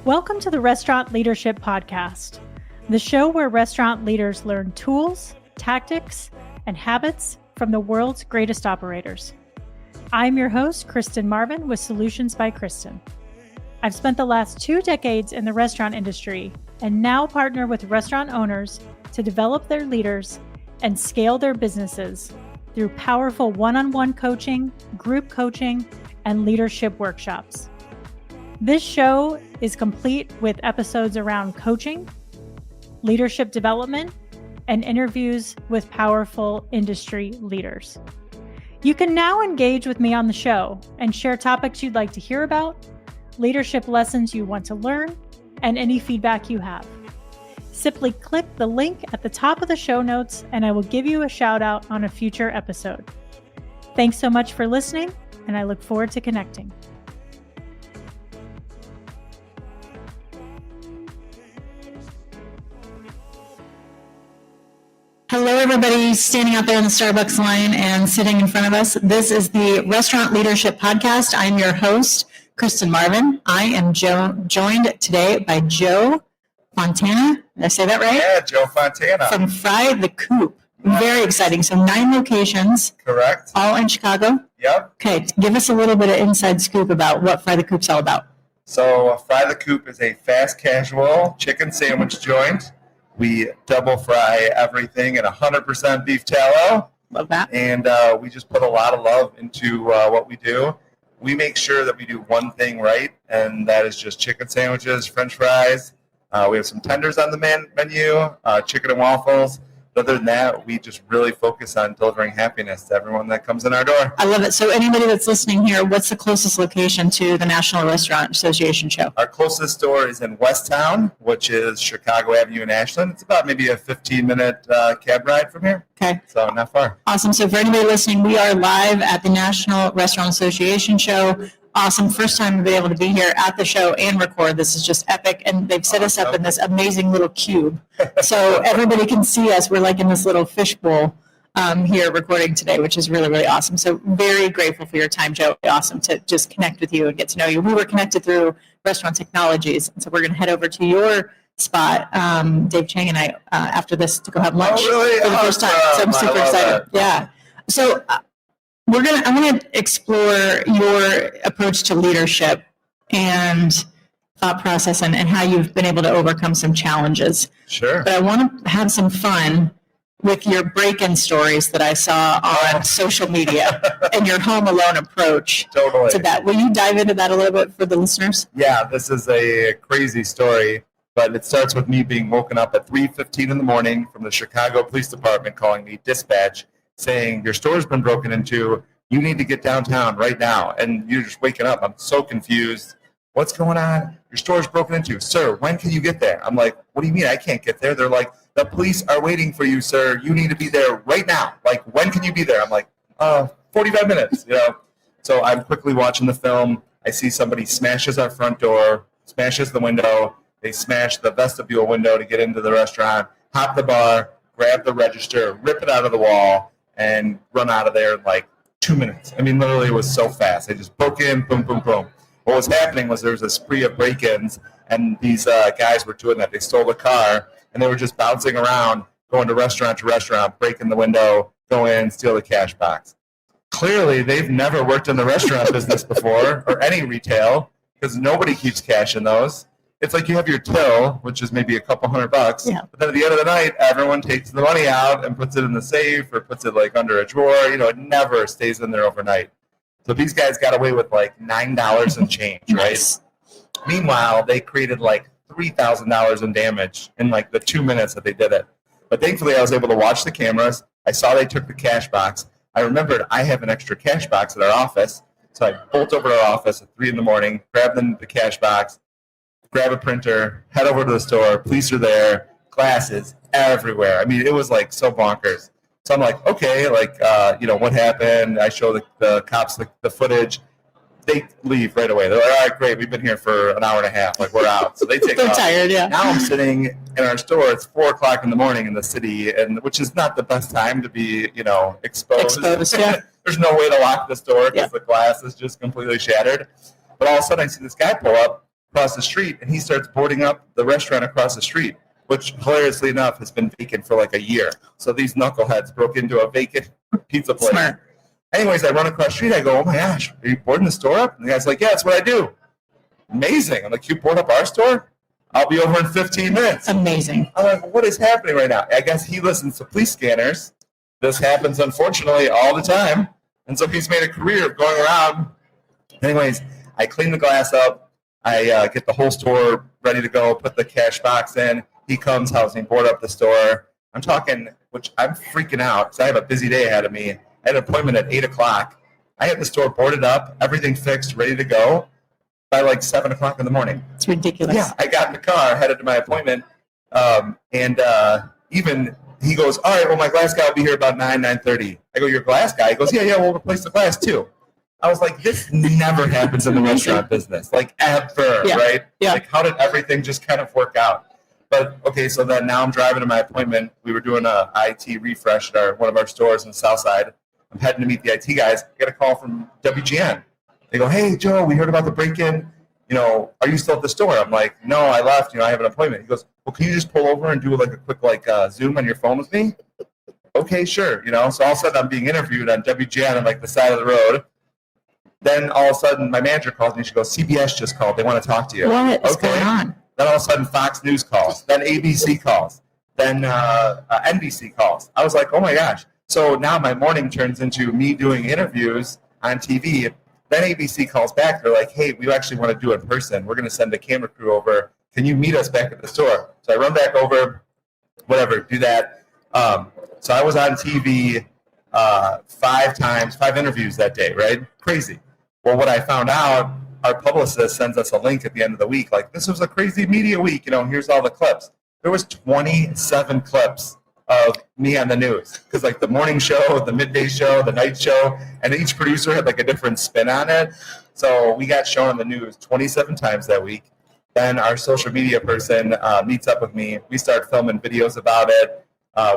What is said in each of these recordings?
Welcome to the Restaurant Leadership Podcast, the show where restaurant leaders learn tools, tactics, and habits from the world's greatest operators. I'm your host, Kristen Marvin with Solutions by Kristen. I've spent the last 2 decades in the restaurant industry and now partner with restaurant owners to develop their leaders and scale their businesses through powerful one-on-one coaching, group coaching, and leadership workshops. This show is complete with episodes around coaching, leadership development, and interviews with powerful industry leaders. You can now engage with me on the show and share topics you'd like to hear about, leadership lessons you want to learn, and any feedback you have. Simply click the link at the top of the show notes and I will give you a shout out on a future episode. Thanks so much for listening, and I look forward to connecting. Hello, everybody standing out there in the Starbucks line and sitting in front of us. This is the Restaurant Leadership Podcast. I'm your host, Kristen Marvin. I am joined today by Joe Fontana. Did I say that right? Yeah, Joe Fontana. From Fry the Coop. Very exciting. So 9 locations. Correct. All in Chicago? Yep. Okay, give us a little bit of inside scoop about what Fry the Coop's all about. So Fry the Coop is a fast casual chicken sandwich joint. We double fry everything in 100% beef tallow. Love that. And we just put a lot of love into what we do. We make sure that we do one thing right, and that is just chicken sandwiches, French fries. We have some tenders on the menu, chicken and waffles. But other than that, we just really focus on delivering happiness to everyone that comes in our door. I love it. So anybody that's listening here, what's the closest location to the National Restaurant Association show? Our closest store is in Westtown, which is Chicago Avenue in Ashland. It's about maybe a 15-minute cab ride from here. Okay. So not far. Awesome. So for anybody listening, we are live at the National Restaurant Association show. Awesome. First time to be able to be here at the show and record. This is just epic. And they've set us up in this amazing little cube. So everybody can see us. We're like in this little fishbowl here recording today, which is really, really awesome. So very grateful for your time, Joe. Awesome to just connect with you and get to know you. We were connected through Restaurant Technologies. And so we're going to head over to your spot, Dave Chang and I, after this to go have lunch for the first time. So I'm super excited. Yeah. So I want to explore your approach to leadership and thought process and how you've been able to overcome some challenges. Sure. But I want to have some fun with your break-in stories that I saw on social media and your home alone approach Totally. to that. Will you dive into that a little bit for the listeners? Yeah, this is a crazy story, but it starts with me being woken up at 3:15 in the morning from the Chicago Police Department calling me dispatch, saying, your store's been broken into, you need to get downtown right now. And you're just waking up. I'm so confused. What's going on? Your store's broken into. Sir, when can you get there? I'm like, what do you mean I can't get there? They're like, the police are waiting for you, sir. You need to be there right now. Like, when can you be there? I'm like, 45 minutes, So I'm quickly watching the film. I see somebody smashes our front door, smashes the window. They smash the vestibule window to get into the restaurant, hop the bar, grab the register, rip it out of the wall, and run out of there in like 2 minutes. I mean, literally, it was so fast. They just broke in, boom, boom, boom. What was happening was there was a spree of break-ins, and these guys were doing that. They stole a car, and they were just bouncing around, going to restaurant, breaking the window, go in, steal the cash box. Clearly, they've never worked in the restaurant business before, or any retail, because nobody keeps cash in those. It's like you have your till, which is maybe a couple $100, Yeah. but then at the end of the night, everyone takes the money out and puts it in the safe or puts it like under a drawer. It never stays in there overnight. So these guys got away with like $9 and change, right? Nice. Meanwhile, they created like $3,000 in damage in like the 2 minutes that they did it. But thankfully, I was able to watch the cameras. I saw they took the cash box. I remembered I have an extra cash box at our office. So I bolt over to our office at 3 a.m, grab the cash box, grab a printer, head over to the store. Police are there, glasses everywhere. I mean, it was like so bonkers. So I'm like, okay, what happened? I show the cops the footage. They leave right away. They're like, all right, great. We've been here for an hour and a half. Like, we're out. So they take They're off. tired, yeah. Now I'm sitting in our store. It's 4 o'clock in the morning in the city, and which is not the best time to be, exposed. Yeah. There's no way to lock the store because Yeah. the glass is just completely shattered. But all of a sudden, I see this guy pull up, across the street, and he starts boarding up the restaurant across the street, which hilariously enough has been vacant for like a year. So these knuckleheads broke into a vacant pizza place. Smart. Anyways, I run across the street. I go, oh my gosh, are you boarding the store up? And the guy's like, yeah, that's what I do. Amazing. I'm like, you board up our store? I'll be over in 15 minutes. Amazing. I'm like, what is happening right now? I guess he listens to police scanners. This happens, unfortunately, all the time. And so he's made a career of going around. Anyways, I clean the glass up. I get the whole store ready to go, put the cash box in. He comes, helps me board up the store. I'm talking, which I'm freaking out because I have a busy day ahead of me. I had an appointment at 8 o'clock. I had the store boarded up, everything fixed, ready to go by like 7 o'clock in the morning. It's ridiculous. Yeah, I got in the car, headed to my appointment, and even he goes, all right, well, my glass guy will be here about 9:30. I go, your glass guy? He goes, yeah, we'll replace the glass too. I was like, this never happens in the restaurant business, like ever, right? Yeah. Like, how did everything just kind of work out? But, okay, so then now I'm driving to my appointment. We were doing a IT refresh at one of our stores in the South Side. I'm heading to meet the IT guys. I get a call from WGN. They go, hey, Joe, we heard about the break-in. Are you still at the store? I'm like, no, I left. I have an appointment. He goes, well, can you just pull over and do like a quick Zoom on your phone with me? Okay, sure. So all of a sudden I'm being interviewed on WGN on like the side of the road. Then all of a sudden my manager calls me. She goes, CBS just called. They want to talk to you. What is going on? Then all of a sudden Fox News calls. Then ABC calls. Then NBC calls. I was like, oh my gosh. So now my morning turns into me doing interviews on TV. Then ABC calls back. They're like, hey, we actually want to do it in person. We're going to send a camera crew over. Can you meet us back at the store? So I run back over, whatever, do that. So I was on TV 5 interviews that day, right? Crazy. Well, what I found out, our publicist sends us a link at the end of the week. Like, this was a crazy media week. Here's all the clips. There was 27 clips of me on the news. Because like the morning show, the midday show, the night show, and each producer had like a different spin on it. So we got shown on the news 27 times that week. Then our social media person meets up with me. We start filming videos about it.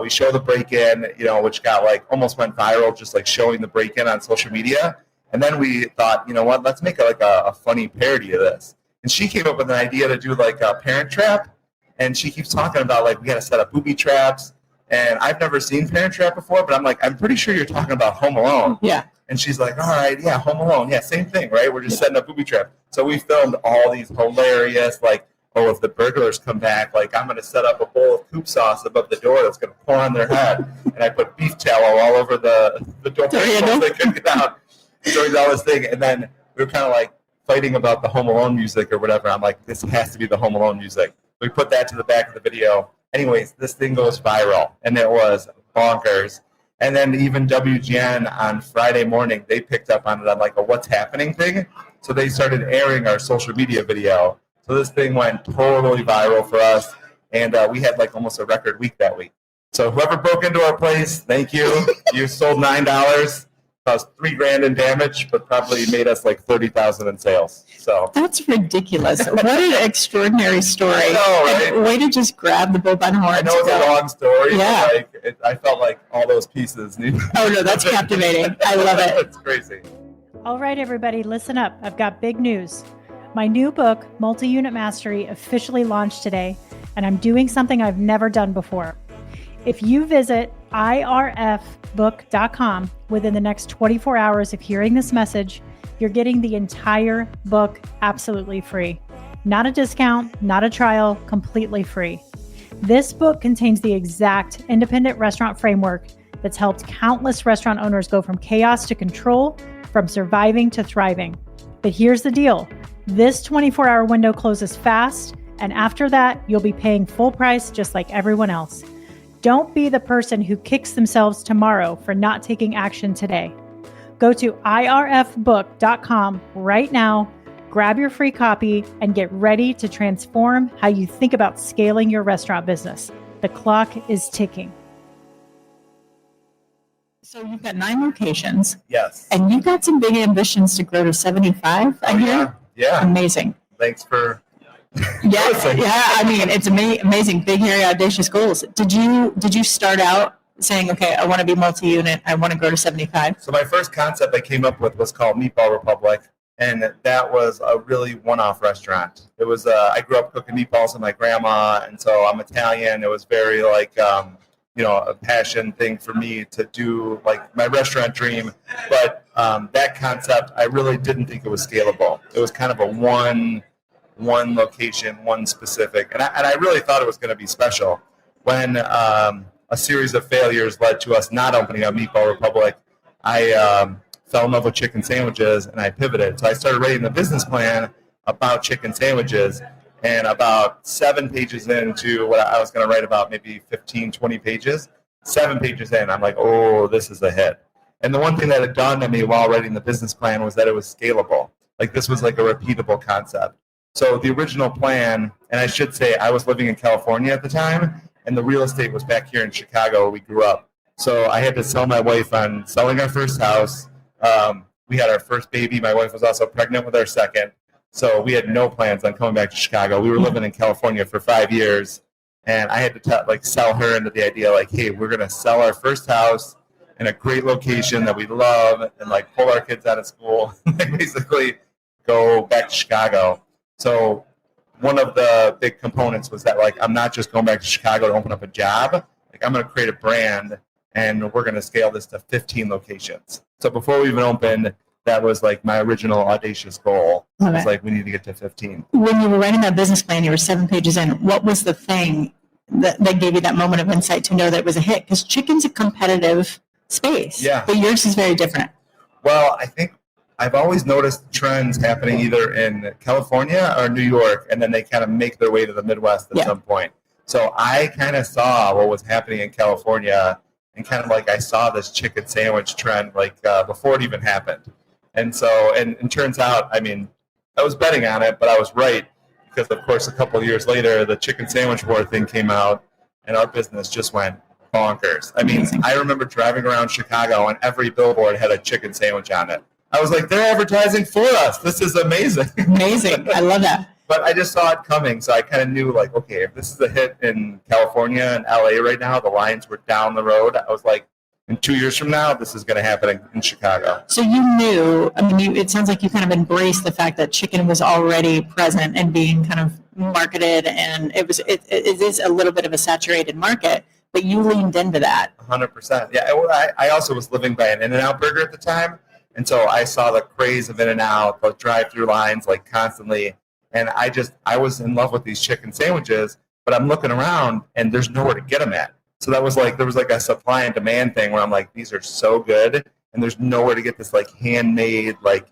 We show the break-in, which got like almost went viral, just like showing the break-in on social media. And then we thought, you know what, let's make a funny parody of this. And she came up with an idea to do like a Parent Trap. And she keeps talking about like we got to set up booby traps. And I've never seen Parent Trap before, but I'm like, I'm pretty sure you're talking about Home Alone. Yeah. And she's like, all right, yeah, Home Alone. Yeah, same thing, right? We're just setting up booby trap. So we filmed all these hilarious, like, oh, if the burglars come back, like, I'm going to set up a bowl of Coop sauce above the door that's going to pour on their head. And I put beef tallow all over the door so they couldn't get out. So all this thing. And then we were kind of like fighting about the Home Alone music or whatever. I'm like, this has to be the Home Alone music. We put that to the back of the video. Anyways, this thing goes viral, and it was bonkers. And then even WGN on Friday morning, they picked up on it on like a what's happening thing. So they started airing our social media video. So this thing went totally viral for us, and we had like almost a record week that week. So whoever broke into our place, thank you. You sold $9, caused $3,000 in damage, but probably made us like $30,000 in sales. So that's ridiculous. What an extraordinary story! I know, right? And way to just grab the bull by the horns. I know it's a long story. Yeah. But I felt like all those pieces. Oh no, that's captivating. I love it. It's crazy. All right, everybody, listen up. I've got big news. My new book, Multi-Unit Mastery, officially launched today, and I'm doing something I've never done before. If you visit irfbook.com within the next 24 hours of hearing this message, you're getting the entire book absolutely free. Not a discount, not a trial, completely free. This book contains the exact independent restaurant framework that's helped countless restaurant owners go from chaos to control, from surviving to thriving. But here's the deal. This 24-hour window closes fast, and after that, you'll be paying full price just like everyone else. Don't be the person who kicks themselves tomorrow for not taking action today. Go to irfbook.com right now, grab your free copy, and get ready to transform how you think about scaling your restaurant business. The clock is ticking. So you've got 9 locations. Yes. And you've got some big ambitions to grow to 75, I hear? Yeah. Amazing. Thanks for... Yeah, I mean, it's amazing, big, hairy, audacious goals. Did you start out saying, okay, I want to be multi-unit, I want to grow to 75? So my first concept I came up with was called Meatball Republic, And that was a really one-off restaurant. It was, I grew up cooking meatballs with my grandma, and so I'm Italian. It was very like, a passion thing for me to do, like my restaurant dream. But that concept, I really didn't think it was scalable. It was kind of a one location, one specific, and I really thought it was going to be special. When a series of failures led to us not opening up Meatball Republic, I fell in love with chicken sandwiches, and I pivoted. So I started writing the business plan about chicken sandwiches, and about 7 pages into what I was going to write about, maybe 15, 20 pages, 7 pages in, I'm like, oh, this is a hit. And the one thing that had dawned on me while writing the business plan was that it was scalable. Like this was like a repeatable concept. So the original plan, and I should say I was living in California at the time, and the real estate was back here in Chicago where we grew up. So I had to sell my wife on selling our first house. We had our first baby. My wife was also pregnant with our second. So we had no plans on coming back to Chicago. We were living in California for 5 years, and I had to sell her into the idea like, hey, we're going to sell our first house in a great location that we love and like pull our kids out of school and basically go back to Chicago. So one of the big components was that like I'm not just going back to Chicago to open up a job. Like I'm going to create a brand, and we're going to scale this to 15 locations. So before we even opened, that was like my original audacious goal. It was like, we need to get to 15. When you were writing that business plan, you were 7 pages in. What was the thing that gave you that moment of insight to know that it was a hit? Because chicken's a competitive space. Yeah. But yours is very different. Well, I think I've always noticed trends happening either in California or New York, and then they kind of make their way to the Midwest at some point. So I kind of saw what was happening in California, and kind of like I saw this chicken sandwich trend like before it even happened. And so, and it turns out, I mean, I was betting on it, but I was right, because of course a couple of years later the chicken sandwich war thing came out, and our business just went bonkers. I mean, I remember driving around Chicago and every billboard had a chicken sandwich on it. I was like, they're advertising for us. This is amazing. Amazing. I love that. But I just saw it coming, so I kind of knew, like, okay, if this is a hit in California and LA right now, the lines were down the road. I was like, in 2 years from now, this is going to happen in Chicago. So you knew, I mean, it sounds like you kind of embraced the fact that chicken was already present and being kind of marketed, and it is a little bit of a saturated market, but you leaned into that. 100%. Yeah, I also was living by an In-N-Out burger at the time, and so I saw the craze of In-N-Out, the drive-through lines, like, constantly. And I was in love with these chicken sandwiches, but I'm looking around and there's nowhere to get them at. So that was like, there was like a supply and demand thing where I'm like, these are so good, and there's nowhere to get this like handmade, like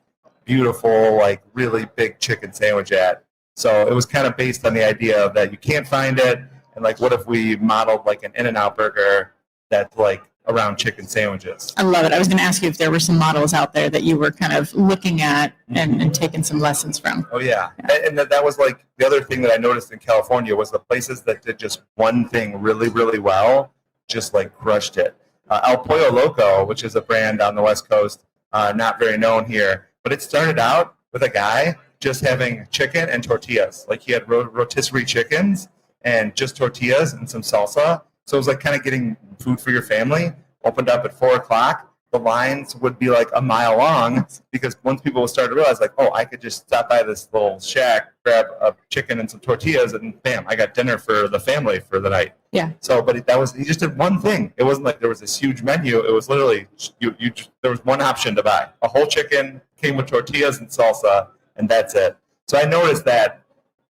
beautiful, like really big chicken sandwich at. So it was kind of based on the idea that you can't find it, and like, what if we modeled like an In-N-Out burger that's like around chicken sandwiches? I love it. I was going to ask you if there were some models out there that you were kind of looking at and taking some lessons from. Oh, yeah. And that was like the other thing that I noticed in California was the places that did just one thing really, really well, just like crushed it. El Pollo Loco, which is a brand on the West Coast, not very known here, but it started out with a guy just having chicken and tortillas. Like he had rotisserie chickens and just tortillas and some salsa. So it was like kind of getting food for your family. Opened up at 4 o'clock. The lines would be like a mile long, because once people would start to realize, like, oh, I could just stop by this little shack, grab a chicken and some tortillas, and bam, I got dinner for the family for the night. Yeah. So, but he just did one thing. It wasn't like there was this huge menu. It was literally there was one option to buy. A whole chicken came with tortillas and salsa, and that's it. So I noticed that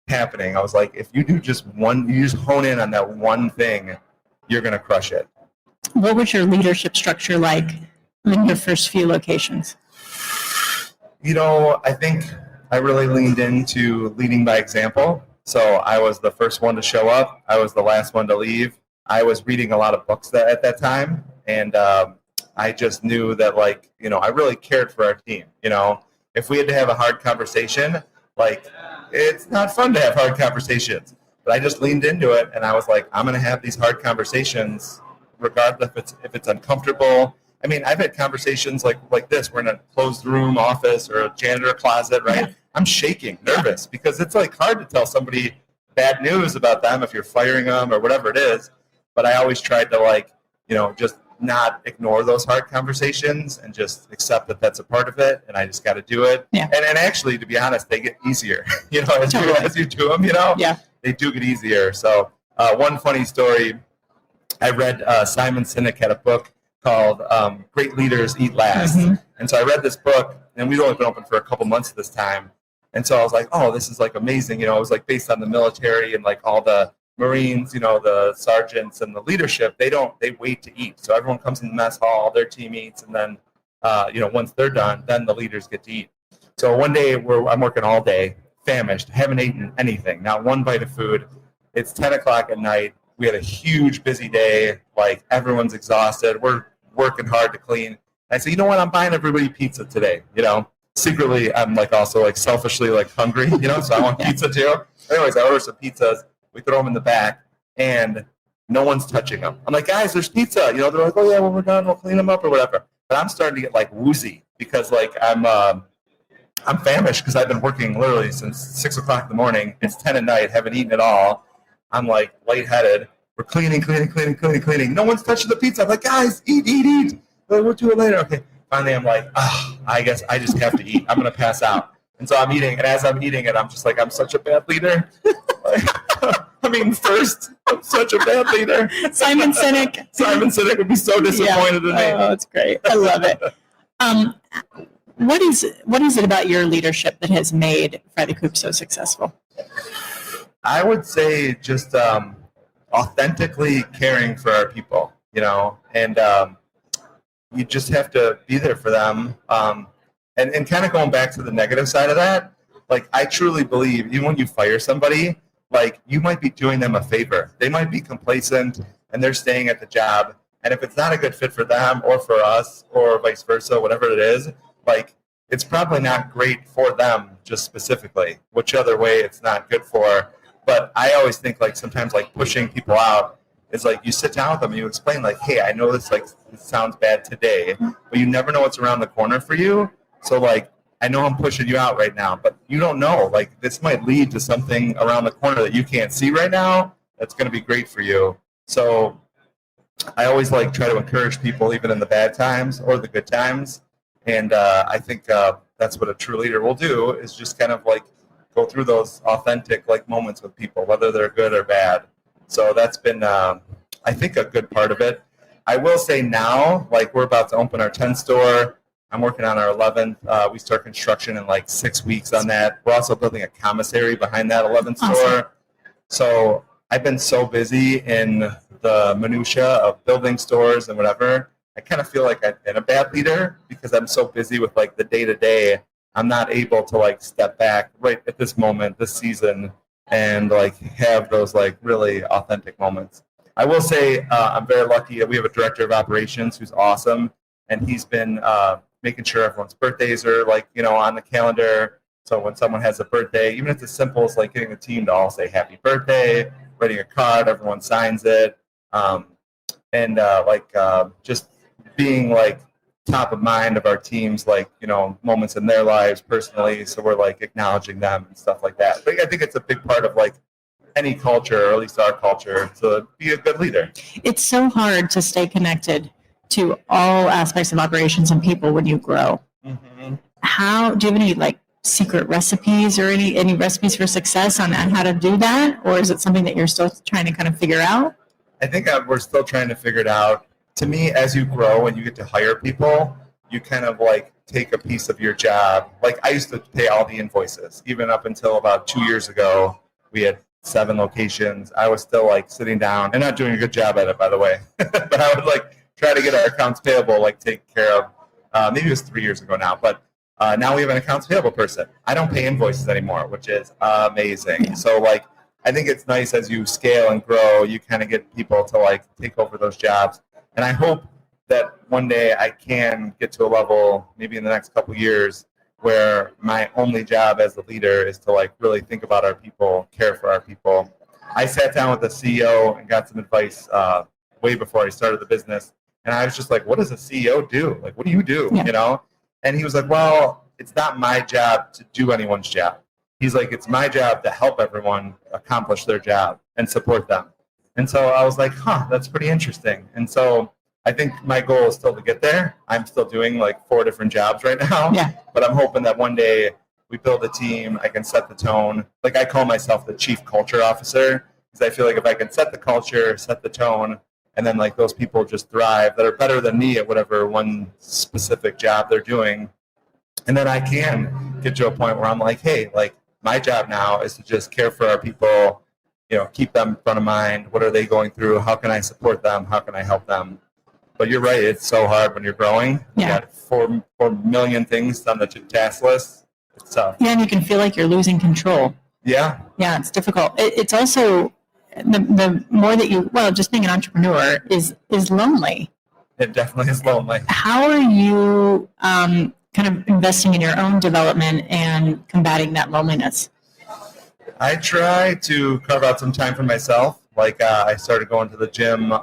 happening. I was like, if you do just one, you just hone in on that one thing, you're going to crush it. What was your leadership structure like in your first few locations? You know, I think I really leaned into leading by example. So I was the first one to show up. I was the last one to leave. I was reading a lot of books at that time. And I just knew that, like, you know, I really cared for our team. You know, if we had to have a hard conversation, like, it's not fun to have hard conversations. But I just leaned into it, and I was like, I'm going to have these hard conversations regardless if it's uncomfortable. I mean, I've had conversations like this. We're in a closed room office or a janitor closet, right? Yeah. I'm shaking, nervous, because it's like hard to tell somebody bad news about them if you're firing them or whatever it is. But I always tried to, like, you know, just not ignore those hard conversations and just accept that that's a part of it, and I just got to do it. Yeah. And actually, to be honest, they get easier. Totally. As you do them, Yeah. they do get easier. So one funny story, I read Simon Sinek had a book called Great Leaders Eat Last. Mm-hmm. And so I read this book, and we'd only been open for a couple months at this time. And so I was like, oh, this is like amazing. It was like based on the military and like all the Marines, the sergeants and the leadership, they wait to eat. So everyone comes in the mess hall, their team eats, and then, once they're done, then the leaders get to eat. So one day I'm working all day, famished, haven't eaten anything, not one bite of food. It's 10 o'clock at night. We had a huge busy day. Like everyone's exhausted. We're working hard to clean. I said, you know what? I'm buying everybody pizza today. Secretly, I'm like also like selfishly like hungry, so I want pizza too. Anyways, I order some pizzas. We throw them in the back, and no one's touching them. I'm like, guys, there's pizza. They're like, oh yeah, when we're done, we'll clean them up or whatever. But I'm starting to get like woozy because like I'm famished because I've been working literally since 6 o'clock in the morning. It's 10 at night, haven't eaten at all. I'm like lightheaded. We're cleaning. No one's touching the pizza. I'm like, guys, eat. We'll do it later. Okay. Finally, I'm like, I guess I just have to eat. I'm going to pass out. And so I'm eating. And as I'm eating it, I'm just like, I'm such a bad leader. First, I'm such a bad leader. Simon Sinek would be so disappointed in me. Oh, it's great. I love it. What is it about your leadership that has made Fry the Coop so successful? I would say just authentically caring for our people, and you just have to be there for them. And kind of going back to the negative side of that, like I truly believe even when you fire somebody, like you might be doing them a favor. They might be complacent and they're staying at the job. And if it's not a good fit for them or for us or vice versa, whatever it is, like it's probably not great for them just specifically, which other way it's not good for. But I always think like sometimes like pushing people out is like you sit down with them and you explain like, hey, I know this sounds bad today, but you never know what's around the corner for you. So like I know I'm pushing you out right now, but you don't know. Like this might lead to something around the corner that you can't see right now that's going to be great for you. So I always like try to encourage people even in the bad times or the good times. And I think that's what a true leader will do is just kind of like go through those authentic like moments with people, whether they're good or bad. So that's been, I think, a good part of it. I will say now, like we're about to open our 10th store. I'm working on our 11th. We start construction in like 6 weeks on that. We're also building a commissary behind that 11th store. Awesome. So I've been so busy in the minutia of building stores and whatever. I kind of feel like I've been a bad leader because I'm so busy with like the day-to-day. I'm not able to like step back right at this moment, this season, and like have those like really authentic moments. I will say I'm very lucky that we have a director of operations who's awesome, and he's been making sure everyone's birthdays are like on the calendar. So when someone has a birthday, even if it's as simple as like getting the team to all say happy birthday, writing a card, everyone signs it, and just being like top of mind of our teams, like moments in their lives personally. So we're like acknowledging them and stuff like that. But I think it's a big part of like any culture, or at least our culture, to be a good leader. It's so hard to stay connected to all aspects of operations and people when you grow. Mm-hmm. How do you have any like secret recipes or any recipes for success on how to do that, or is it something that you're still trying to kind of figure out? I think we're still trying to figure it out. To me, as you grow and you get to hire people, you kind of like take a piece of your job. Like I used to pay all the invoices, even up until about 2 years ago. We had 7 locations. I was still like sitting down and not doing a good job at it, by the way. But I would like try to get our accounts payable like taken care of. Maybe it was 3 years ago now, but now we have an accounts payable person. I don't pay invoices anymore, which is amazing. Yeah. So like I think it's nice as you scale and grow, you kind of get people to like take over those jobs. And I hope that one day I can get to a level, maybe in the next couple of years, where my only job as the leader is to like really think about our people, care for our people. I sat down with the CEO and got some advice way before I started the business. And I was just like, what does a CEO do? Like, what do you do? Yeah. And he was like, well, it's not my job to do anyone's job. He's like, it's my job to help everyone accomplish their job and support them. And so I was like, that's pretty interesting. And so I think my goal is still to get there. I'm still doing like 4 different jobs right now. Yeah. But I'm hoping that one day we build a team, I can set the tone. Like I call myself the chief culture officer because I feel like if I can set the culture, set the tone, and then like those people just thrive that are better than me at whatever one specific job they're doing. And then I can get to a point where I'm like, hey, like my job now is to just care for our people, keep them front of mind. What are they going through? How can I support them? How can I help them? But you're right. It's so hard when you're growing. Yeah. You got 4 million things on the task list. It's tough. Yeah, and you can feel like you're losing control. Yeah. Yeah, it's difficult. It's also the more that just being an entrepreneur is lonely. It definitely is lonely. How are you kind of investing in your own development and combating that loneliness? I try to carve out some time for myself. Like I started going to the gym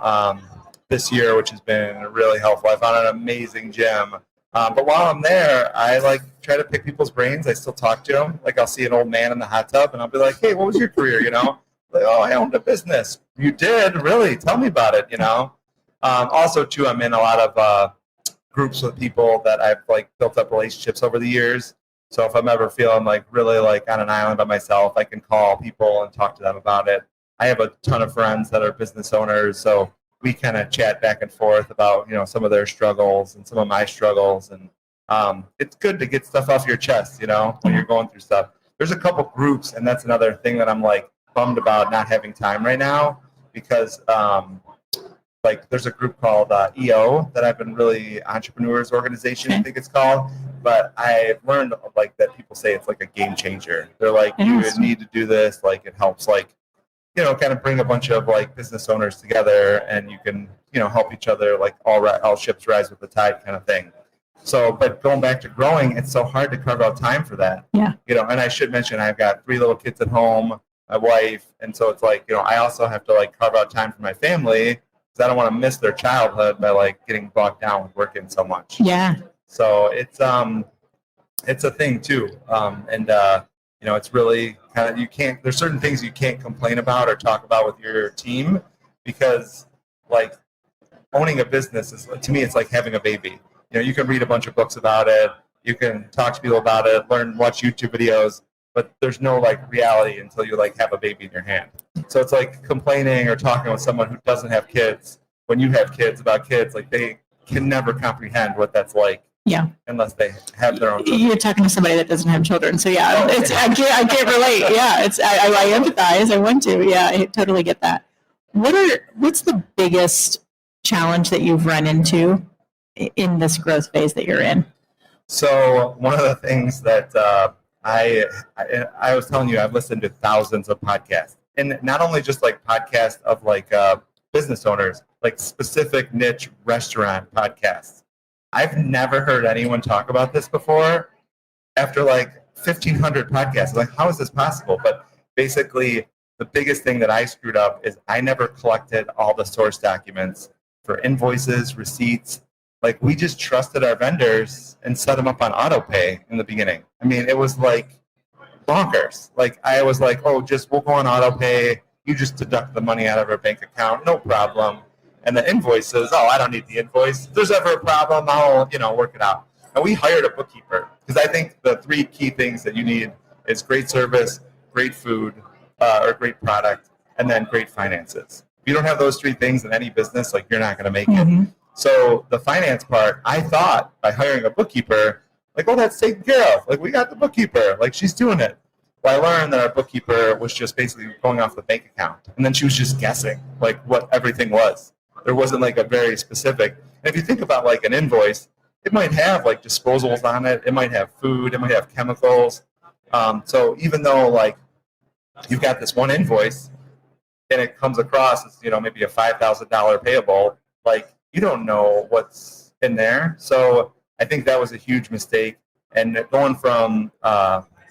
this year, which has been really helpful. I found an amazing gym. But while I'm there, I like try to pick people's brains. I still talk to them. Like I'll see an old man in the hot tub and I'll be like, hey, what was your career? Like, oh, I owned a business. You did? Really? Tell me about it, Also, too, I'm in a lot of groups with people that I've like built up relationships over the years. So if I'm ever feeling like really like on an island by myself, I can call people and talk to them about it. I have a ton of friends that are business owners, so we kind of chat back and forth about some of their struggles and some of my struggles, and it's good to get stuff off your chest, when you're going through stuff. There's a couple groups, and that's another thing that I'm like bummed about not having time right now because like there's a group called EO that I've been really entrepreneurs organization, I think it's called. But I've learned like that people say it's like a game changer. They're like, you need to do this. Like it helps like, kind of bring a bunch of like business owners together and you can, help each other, like all ships rise with the tide kind of thing. So, but going back to growing, it's so hard to carve out time for that. Yeah. And I should mention I've got 3 little kids at home, my wife. And so it's like, I also have to like carve out time for my family because I don't want to miss their childhood by like getting bogged down with working so much. Yeah. So it's a thing too. It's really kind of, there's certain things you can't complain about or talk about with your team because like owning a business is, to me, it's like having a baby. You can read a bunch of books about it. You can talk to people about it, watch YouTube videos, but there's no like reality until you like have a baby in your hand. So it's like complaining or talking with someone who doesn't have kids when you have kids about kids, like they can never comprehend what that's like. Yeah. Unless they have their own children. You're talking to somebody that doesn't have children. So yeah, I can't relate. Yeah. I empathize. I want to. Yeah. I totally get that. What's the biggest challenge that you've run into in this growth phase that you're in? So one of the things that I was telling you, I've listened to thousands of podcasts, and not only just like podcasts of like business owners, like specific niche restaurant podcasts. I've never heard anyone talk about this before after like 1,500 podcasts. Like, how is this possible? But basically, the biggest thing that I screwed up is I never collected all the source documents for invoices, receipts. Like, we just trusted our vendors and set them up on autopay in the beginning. I mean, it was like bonkers. Like, I was like, oh, we'll go on autopay. You just deduct the money out of our bank account. No problem. And the invoices, I don't need the invoice. If there's ever a problem, I'll, work it out. And we hired a bookkeeper because I think the 3 key things that you need is great service, great food, or great product, and then great finances. If you don't have those 3 things in any business, like you're not going to make it. So the finance part, I thought by hiring a bookkeeper, like, that's taken care of. Like, we got the bookkeeper. Like, she's doing it. Well, I learned that our bookkeeper was just basically going off the bank account. And then she was just guessing, like, what everything was. There wasn't like a very specific. And if you think about like an invoice, it might have like disposables on it. It might have food. It might have chemicals. So even though like you've got this one invoice and it comes across as, maybe a $5,000 payable, like you don't know what's in there. So I think that was a huge mistake. And going from,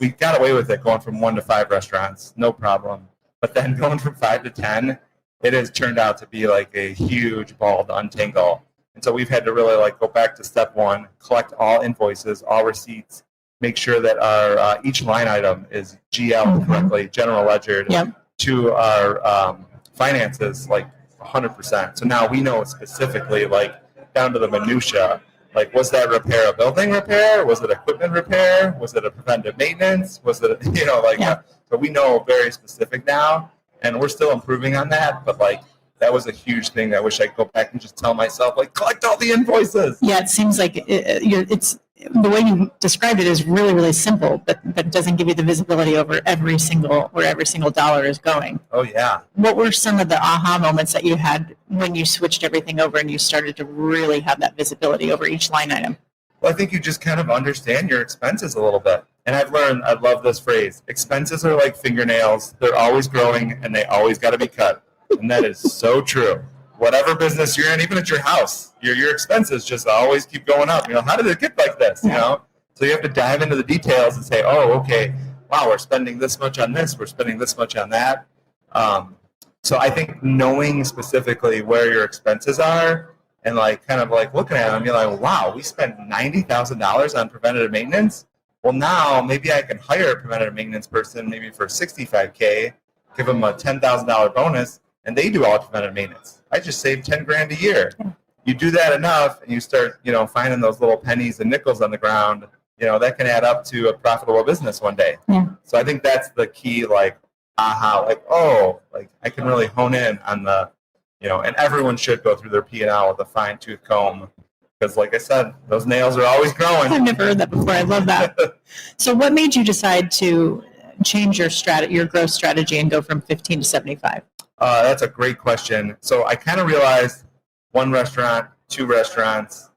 we got away with it going from 1 to 5 restaurants, no problem. But then going from 5 to 10, it has turned out to be like a huge ball to untangle. And so we've had to really like go back to step 1, collect all invoices, all receipts, make sure that our each line item is GL correctly, general ledgered, to our finances like 100%. So now we know specifically like down to the minutia. Like, was that repair a building repair? Was it equipment repair? Was it a preventive maintenance? Was it, so we know very specific now, and we're still improving on that. But like, that was a huge thing that I wish I could go back and just tell myself, like, collect all the invoices. Yeah, it seems like it's the way you described it is really, really simple, but it doesn't give you the visibility over where every single dollar is going. Oh, yeah. What were some of the aha moments that you had when you switched everything over and you started to really have that visibility over each line item? Well, I think you just kind of understand your expenses a little bit. And I've learned, I love this phrase, expenses are like fingernails. They're always growing and they always got to be cut. And that is so true. Whatever business you're in, even at your house, your expenses just always keep going up. How did it get like this? So you have to dive into the details and say, oh, okay, wow, we're spending this much on this, we're spending this much on that. So I think knowing specifically where your expenses are and like kind of like looking at them, you're like, wow, we spent $90,000 on preventative maintenance. Well, now maybe I can hire a preventative maintenance person maybe for $65K, give them a $10,000 bonus, and they do all preventative maintenance. I just saved $10,000 a year. You do that enough, and you start, finding those little pennies and nickels on the ground. That can add up to a profitable business one day. Yeah. So I think that's the key. Like, aha, like, oh, like I can really hone in on the, and everyone should go through their P&L with a fine-tooth comb, because, like I said, those nails are always growing. I've never heard that before. I love that. So, what made you decide to change your growth strategy and go from 15 to 75? That's a great question. So I kind of realized 1 restaurant, 2 restaurants,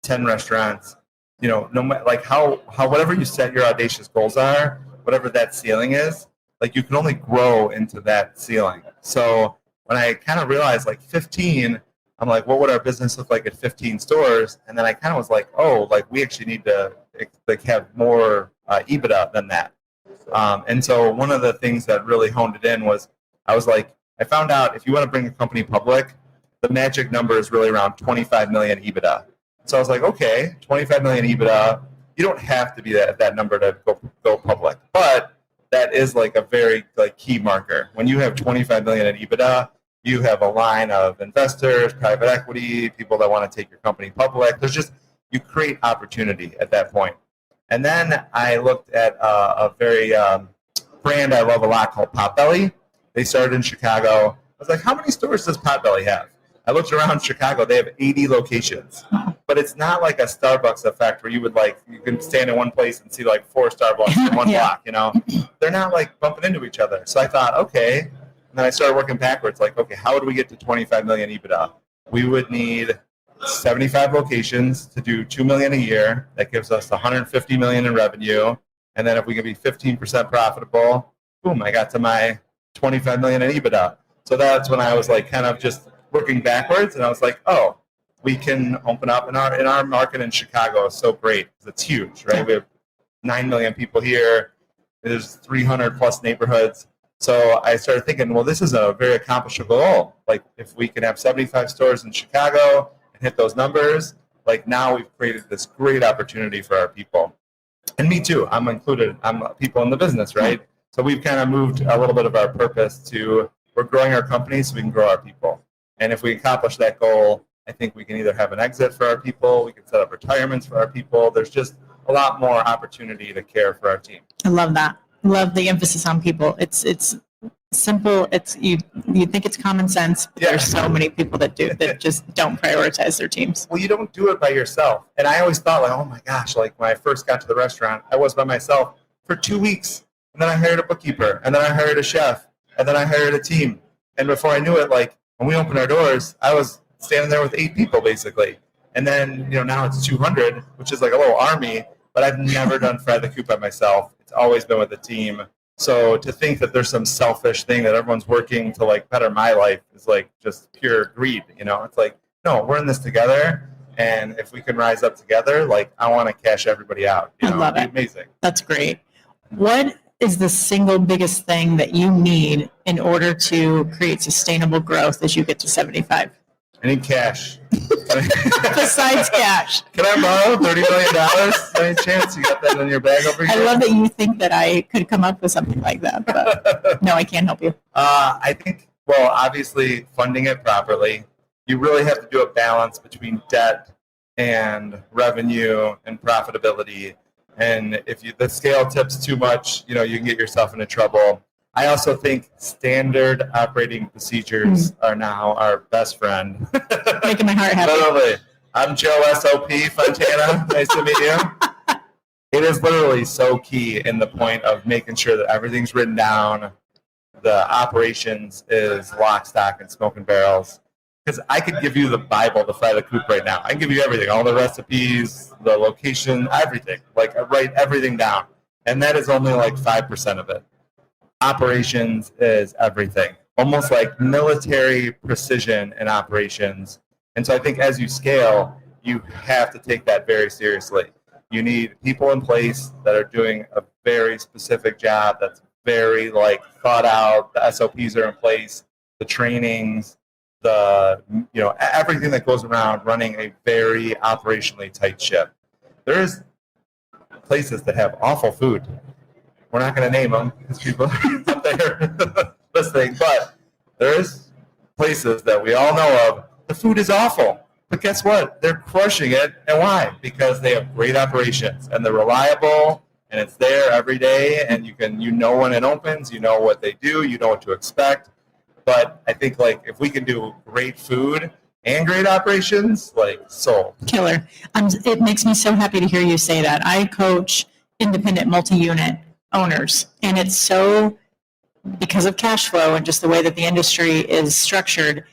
10 restaurants, no matter like how whatever you set your audacious goals are, whatever that ceiling is, like you can only grow into that ceiling. So when I kind of realized like 15, I'm like, what would our business look like at 15 stores? And then I kind of was like, oh, like we actually need to like have more EBITDA than that. And so one of the things that really honed it in was I was like, I found out if you want to bring a company public, the magic number is really around 25 million EBITDA. So I was like, okay, 25 million EBITDA, you don't have to be at that number to go public. But that is like a very key marker. When you have 25 million in EBITDA, you have a line of investors, private equity, people that want to take your company public. You create opportunity at that point. And then I looked at a very brand I love a lot called Potbelly. They started in Chicago. I was like, how many stores does Potbelly have? I looked around Chicago. They have 80 locations. But it's not like a Starbucks effect where you can stand in one place and see 4 Starbucks in one block, They're not bumping into each other. So I thought, okay. And then I started working backwards. Okay, how would we get to 25 million EBITDA? We would need 75 locations to do $2 million a year. That gives us 150 million in revenue. And then if we can be 15% profitable, boom, I got to my 25 million in EBITDA. So that's when I was kind of just working backwards, and I was like, oh, we can open up in our market in Chicago is so great because it's huge, right? We have 9 million people here. There's 300 plus neighborhoods. So I started thinking, well, this is a very accomplishable goal. If we can have 75 stores in Chicago and hit those numbers, now we've created this great opportunity for our people. And me too, I'm included. I'm people in the business, right? So we've kind of moved a little bit of our purpose to we're growing our company so we can grow our people. And if we accomplish that goal, I think we can either have an exit for our people, we can set up retirements for our people. There's just a lot more opportunity to care for our team. I love that. Love the emphasis on people. It's simple. You think it's common sense, but there's so many people that just don't prioritize their teams. Well, you don't do it by yourself. And I always thought oh my gosh, when I first got to the restaurant, I was by myself for 2 weeks. And then I hired a bookkeeper, and then I hired a chef, and then I hired a team. And before I knew it, when we opened our doors, I was standing there with 8 people basically. And then, now it's 200, which is like a little army, but I've never done Fry the Coop by myself. It's always been with a team. So to think that there's some selfish thing that everyone's working to better my life is just pure greed, It's no, we're in this together. And if we can rise up together, I want to cash everybody out. I love it. Amazing. That's great. What is the single biggest thing that you need in order to create sustainable growth as you get to 75? I need cash. Besides cash. Can I borrow $30 million? Any chance you got that in your bag over here? I love that you think that I could come up with something like that, but no, I can't help you. I think, well, obviously funding it properly. you really have to do a balance between debt and revenue and profitability. And if the scale tips too much, you can get yourself into trouble. I also think standard operating procedures are now our best friend. Making my heart happy. Literally. I'm Joe SOP Fontana. Nice to meet you. It is literally so key in the point of making sure that everything's written down. The operations is lock, stock, and smoke and barrels. Because I could give you the Bible to Fry the Coop right now. I can give you everything, all the recipes, the location, everything. Like, I write everything down. And that is only like 5% of it. Operations is everything. Almost like military precision in operations. And so I think as you scale, you have to take that very seriously. You need people in place that are doing a very specific job that's very thought out. The SOPs are in place, the trainings, everything that goes around running a very operationally tight ship. There's places that have awful food. We're not going to name them because people are up there listening, but there's places that we all know of. The food is awful, but guess what? They're crushing it, and why? Because they have great operations, and they're reliable, and it's there every day, and you know when it opens, you know what they do, you know what to expect. But I think if we can do great food and great operations, sold. Killer. It makes me so happy to hear you say that. I coach independent multi-unit owners, and it's so, because of cash flow and just the way that the industry is structured,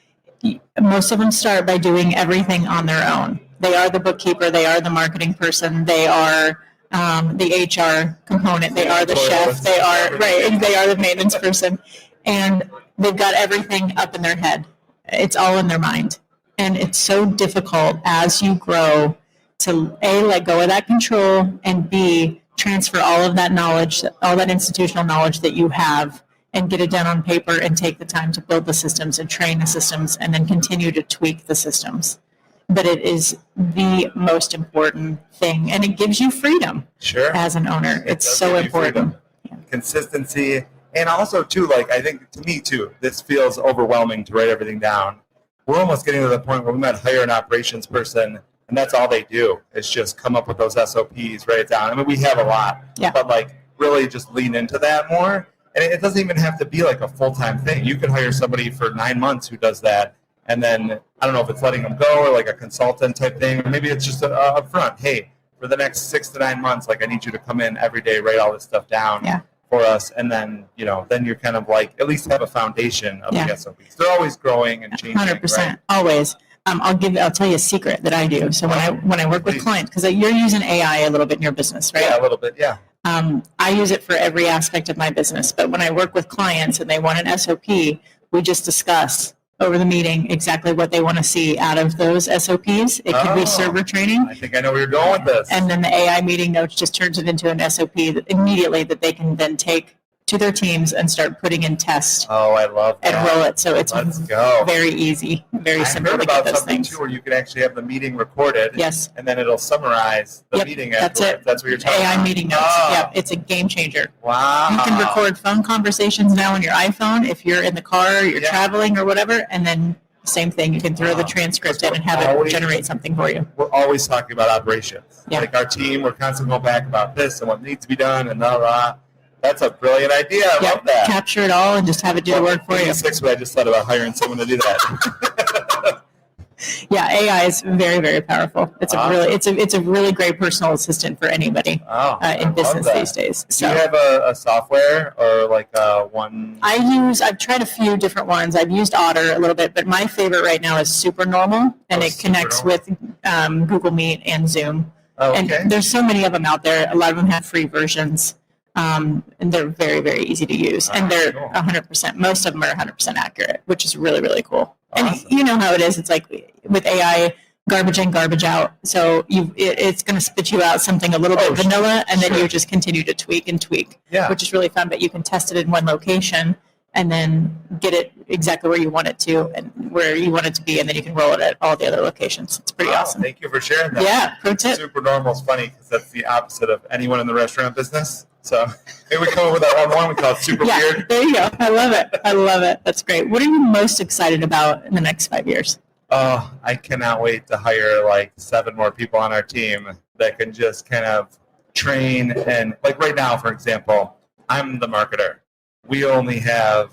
most of them start by doing everything on their own. They are the bookkeeper, they are the marketing person, they are the HR component, they are the chef, they are the maintenance person, and they've got everything up in their head. It's all in their mind. And it's so difficult as you grow to A, let go of that control, and B, transfer all of that knowledge, all that institutional knowledge that you have, and get it down on paper and take the time to build the systems and train the systems and then continue to tweak the systems. But it is the most important thing, and it gives you freedom as an owner. It's so important. Yeah. Consistency. And also, too, I think to me, too, this feels overwhelming to write everything down. We're almost getting to the point where we might hire an operations person, and that's all they do is just come up with those SOPs, write it down. I mean, we have a lot, but really just lean into that more. And it doesn't even have to be a full-time thing. You can hire somebody for 9 months who does that, and then I don't know if it's letting them go or a consultant type thing, or maybe it's just up front. Hey, for the next 6 to 9 months, I need you to come in every day, write all this stuff down. For us, and then then you're kind of at least have a foundation of the SOPs. They're always growing and changing. 100%, right? Always. I'll tell you a secret that I do. So when I work with clients, because you're using AI a little bit in your business, right? Yeah, a little bit. Yeah. I use it for every aspect of my business, but when I work with clients and they want an SOP, we just discuss over the meeting exactly what they want to see out of those SOPs. It could be server training. I think I know where you're going with this. And then the AI meeting notes just turns it into an SOP immediately that they can then take to their teams and start putting in tests. Oh, I love that. And roll it. So it's very easy, very simple to get those things. Too, where you can actually have the meeting recorded. Yes. And then it'll summarize the meeting afterwards. That's it. That's what you're talking about. AI meeting notes. Yep. It's a game changer. Wow. You can record phone conversations now on your iPhone if you're in the car, or you're traveling or whatever, and then same thing. You can throw the transcript in and have it generate something for you. We're always talking about operations. Our team, we're constantly going back about this and what needs to be done and blah, blah. That's a brilliant idea. I love that. Capture it all and just have it do the work for you. I just thought about hiring someone to do that. AI is very, very powerful. It's a really great personal assistant for anybody in business these days. So, do you have a software or one? I've tried a few different ones. I've used Otter a little bit, but my favorite right now is Supernormal, and it connects with Google Meet and Zoom. And there's so many of them out there. A lot of them have free versions. And they're very, very easy to use. And they're 100%, most of them are 100% accurate, which is really, really cool. Awesome. And you know how it is. It's with AI, garbage in, garbage out. So it's going to spit you out something a little bit vanilla, and then you just continue to tweak and tweak, which is really fun. But you can test it in one location and then get it exactly where you want it to and where you want it to be, and then you can roll it at all the other locations. It's pretty awesome. Thank you for sharing that. Yeah, pro tip. Supernormal is funny because that's the opposite of anyone in the restaurant business. So maybe we come up with our own one. We call it Super Weird. There you go. I love it. That's great. What are you most excited about in the next 5 years? Oh, I cannot wait to hire like 7 more people on our team that can just kind of train. And like right now, for example, I'm the marketer. We only have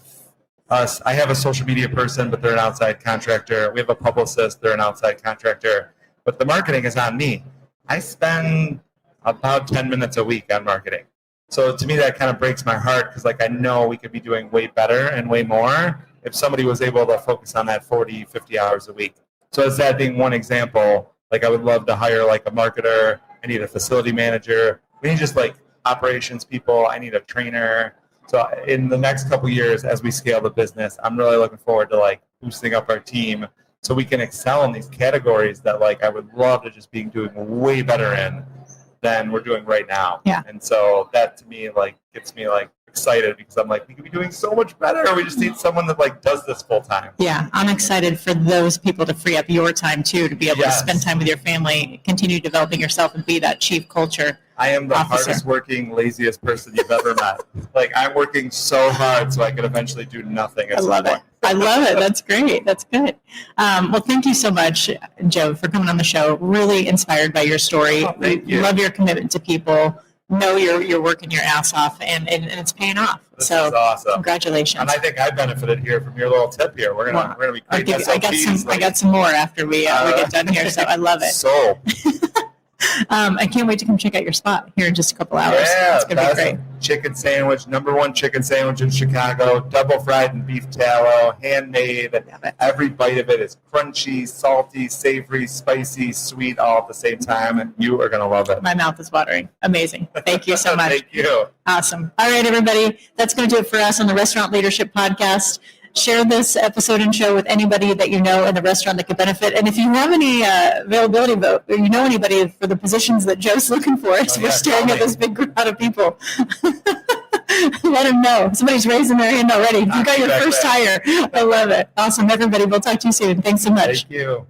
us. I have a social media person, but they're an outside contractor. We have a publicist. They're an outside contractor. But the marketing is on me. I spend about 10 minutes a week on marketing. So to me, that kind of breaks my heart because like I know we could be doing way better and way more if somebody was able to focus on that 40, 50 hours a week. So as that being one example, like I would love to hire like a marketer. I need a facility manager. We need just like operations people. I need a trainer. So in the next couple of years, as we scale the business, I'm really looking forward to like boosting up our team so we can excel in these categories that like I would love to just be doing way better in than we're doing right now. Yeah. And so that to me like gets me like excited because I'm like, we could be doing so much better. We just need someone that like does this full time. Yeah, I'm excited for those people to free up your time too, to be able to spend time with your family, continue developing yourself, and be that chief culture. I am the officer. hardest working, laziest person you've ever met. Like I'm working so hard so I could eventually do nothing. I love it. I love it. That's great. That's good. Well, thank you so much, Joe, for coming on the show. Really inspired by your story. Oh, thank you. Love your commitment to people. Know you're working your ass off, and it's paying off. This So is awesome. congratulations. And I think I benefited here from your little tip here. We're gonna be creating SOPs. I got some more after we get done here, so I love it. So I can't wait to come check out your spot here in just a couple hours. yeah, It's gonna be great. chicken sandwich, #1 chicken sandwich in Chicago, double fried in beef tallow, handmade. Every bite of it is crunchy, salty, savory, spicy, sweet, all at the same time. You are gonna love it. My mouth is watering. Amazing. Thank you so much. Thank you. Awesome. All right, everybody. That's going to do it for us on the Restaurant Leadership Podcast. Share this episode and show with anybody that you know in the restaurant that could benefit. And if you have any availability, or you know anybody for the positions that Joe's looking for, as we're staring at this big crowd of people, let him know. Somebody's raising their hand already. You got your first hire. I love it. Awesome, everybody. We'll talk to you soon. Thanks so much. Thank you.